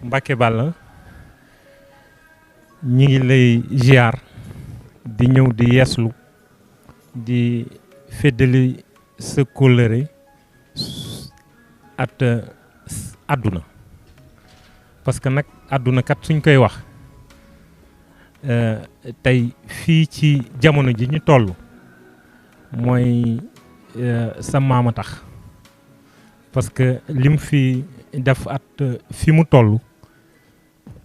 Mbacke Balla ñi ngi lay ziar di ñëw di yeeslu di feddali sa kóllëre at àdduna parce que nag àdduna kat suñ koy wax tey fii ci jamono ji ñu toll mooy sa maama tax parce que lim fi def at fi mu toll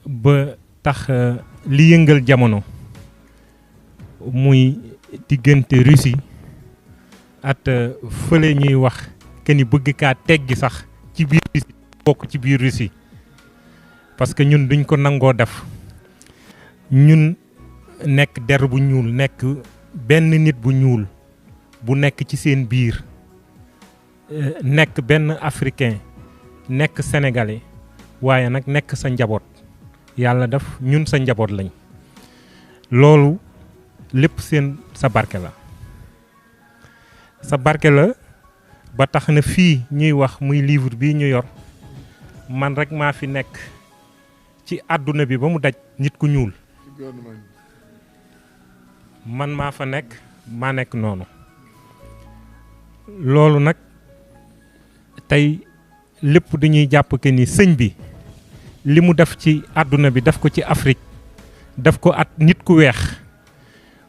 ba tax li yëngal jamono muy diggante Russie at fële ñuy wax que ni bëgg kaa teggi sax ci biir Russie bokk ci biir Russie parce que ñun duñ ko nangoo def ñun nekk der bu ñuul nekk benn nit bu ñuul bu nekk ci seen biir nekk benn africain nekk sénégalais waaye nag nekk sa njaboot yàlla def ñun sa njaboot lañ loolu lépp seen sa barke la sa barke la ba tax na fii ñuy wax muy livre bii ñu yor man rek maa fi nekk ci àdduna bi ba mu daj nit ku ñuul man maa fa nekk maa nekk noonu loolu nag tey lépp dañuy jàpp que ni sëñ bi li mu def ci àdduna bi def ko ci Afrique def ko at nit ku weex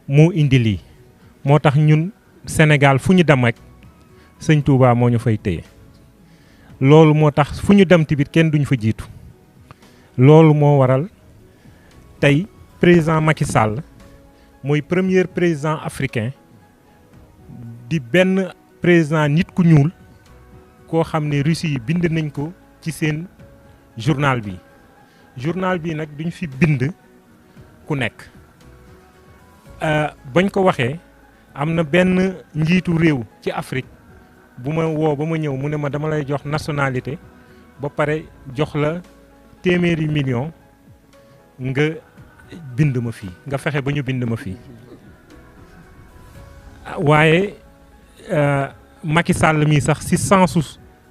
moo indi lii moo tax ñun Sénégal fu ñu dem rek sëñ Touba moo ñu fay téye loolu moo tax fu ñu dem tamit kenn duñu fa jiitu loolu moo waral tey président Macky Sall mooy premier président africain di benn président nit ku ñuul koo xam ne Russie yi bind nañ ko ci seen journal bi nag duñ fi bind ku nekk bañ ko waxee am na benn njiitu réew ci Afrique bu ma woo ba ma ñëw mu ne ma dama lay jox nationalité ba pare jox la téeméeri million nga bind ma fii nga fexe ba ñu bind ma fii waaye Macky Sall mii sax ci sensu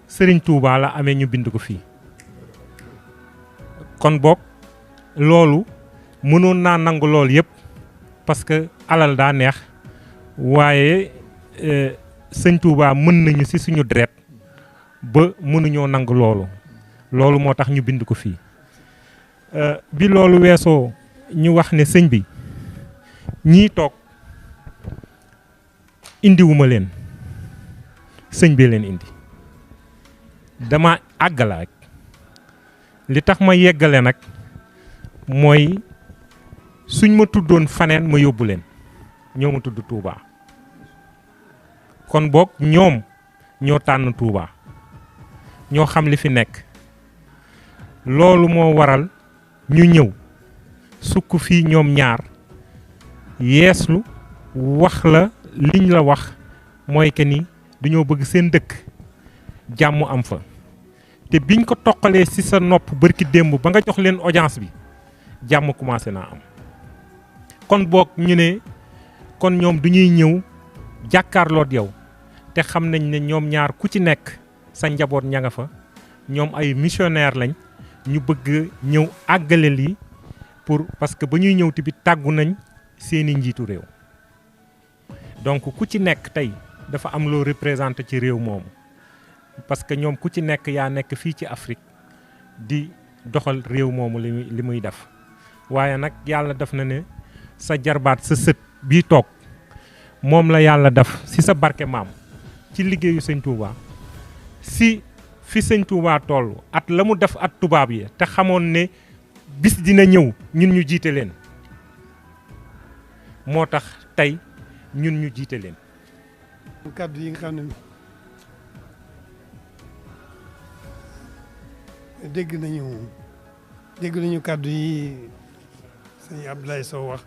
Serigne Touba la amee ñu bind ko fii kon boog loolu mënoon naa nangu loolu yëpp parce que alal daa neex waaye sëñ Touba mën nañu ci suñu deret ba mënuñoo nangu loolu moo tax ñu bind ko fii bi loolu weesoo ñu wax ne sëñ bi ñii toog indiwuma leen sëñ bi leen indi dama àggala rek li tax ma yeggale nag mooy suñ ma tuddoon faneen ma yóbbu leen ñoo ma tudd Touba kon boog ñoom ñoo tànn Touba ñoo xam li fi nekk loolu moo waral ñu ñëw sukk fii ñoom ñaar yeeslu wax la liñ la wax mooy que ni dañoo bëgg seen dëkk jàmm am fa te biñ ko toqalee ci sa nopp bërki démb ba nga jox leen audience bi jàmm commencé naa am kon boog ñu ne kon ñoom du ñuy ñëw jàkkaarloot yow te xam nañ ne ñoom ñaar ku ci nekk sa njaboot ña nga fa ñoom ay missionnaire lañ ñu bëgg ñëw àggale lii pour parce que ba ñuy ñëw tamit tàggu nañ seeni njiitu réew donc ku ci nekk tey dafa am loo représenté ci réew moomu parce que ñoom ku ci nekk yaa nekk fii ci Afrique di doxal réew moomu li muy def waaye nag yàlla def na ne sa jarbaat sa sët bii toog moom la yàlla def ci sa barke maam ci liggéeyu sëñ Touba si fi sëñ Touba toll at la mu def at tubaab yi te xamoon ne bis dina ñëw ñun ñu jiite leen moo tax tey ñun ñu jiite leen. kàddu yi nga xam ne dégg nañu kàddu yi sëñ Abdoulaye Sow wax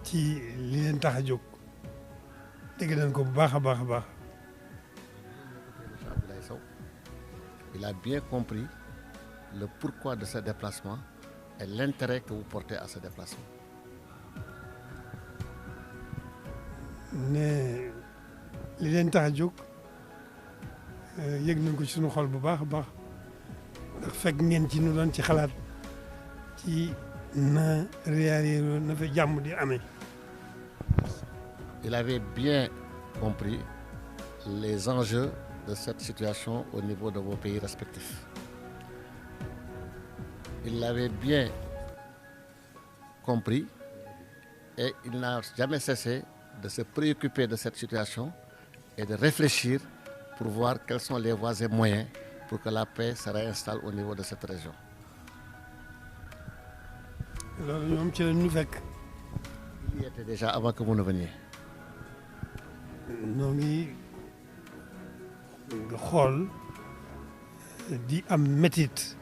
ci li leen tax a jóg dégg nañ ko bu baax a baax a baax. Abdoulaye Sow il a bien compris le pourquoi de ce déplacement et l'intérêt que vous portez à ce déplacement. ne li leen tax a jóg yëg nañ ko ci sunu xol bu baax a baax ndax fekk ngeen ci nu doon ci xalaat ci na réaliser na fa jàmm di amee. Il avait bien compris les enjeux de cette situation au niveau de vos pays respectifs. Il l'avait bien compris et il n'a jamais cessé de se préoccuper de cette situation et de réfléchir pour voir quelles sont les voies et moyens pour que la paix se réinstalle au niveau de cette région. loolu ñoom ci la ñu fekk. Il y était déjà avant que vous ne veniez. ñoo ngi xool di am métit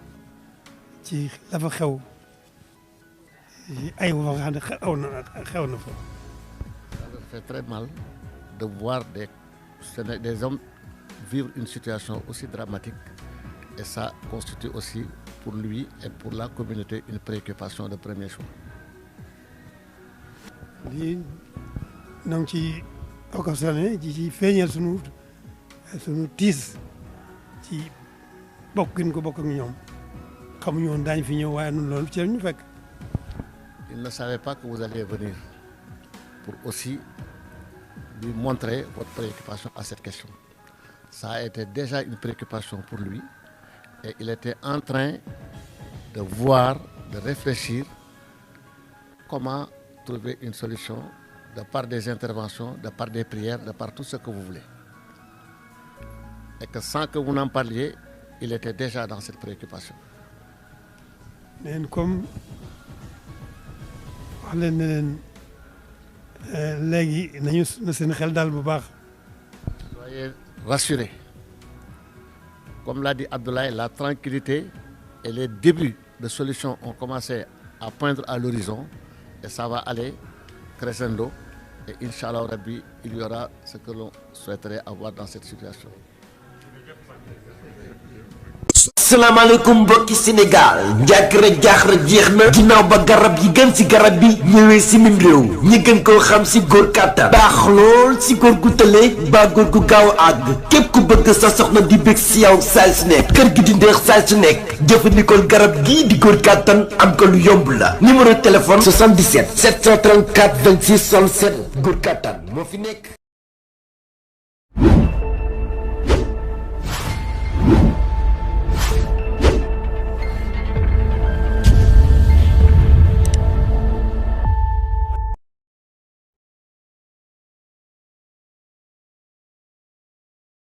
ci la fa xew ay wa nga xam ne xew na fa. Ça me fait très mal de voir des hommes vivre une situation aussi dramatique et ça constitue aussi pour lui et pour la communauté une préoccupation de premier choix. lii ñoo ngi ci occasionné ci feeñal sunu tiis ci bokk gi ñu ko bokk ak ñoom xamuñu woon daañu fi ñëw waaye ñun loolu ci la ñu fekk. Il ne savait pas que vous alliez venir pour aussi lui montrer votre préoccupation à cette question. Ça a été déjà une préoccupation pour lui et il était en train de voir, de réfléchir comment trouver une solution de par des interventions, de par des prières, de par tout ce que vous voulez. Et que sans que vous n'en parliez, il était déjà dans cette préoccupation. neen comme wax leen ne leen léegi nañu na seen xel daal bu baax. Soyez rassurés. Comme l'a dit Abdoulaye, la tranquillité et les débuts de solutions ont commencé à poindre à l'horizon et ça va aller crescendo et Inch'Allah Rabbi, il y aura ce que l'on souhaiterait avoir dans cette situation. salaamaaleykum mbokki Sénégal njàkkare jaaxle jeex na ginnaaw ba garab yi gën ci garab bi ñëwee ci mim réew ñi gën koo xam ci góor kàttan baax lool ci góor gu tële ba góor gu gaaw àgg képp ku bëgg sa soxna di bég ci yow saay su nekk kër gi di ndeex saay su nekk jëfandikool garab gii di góor kàttan am ko lu yomb la numéro téléphone 77 734 26 67 góor kàttan moo fi nekk.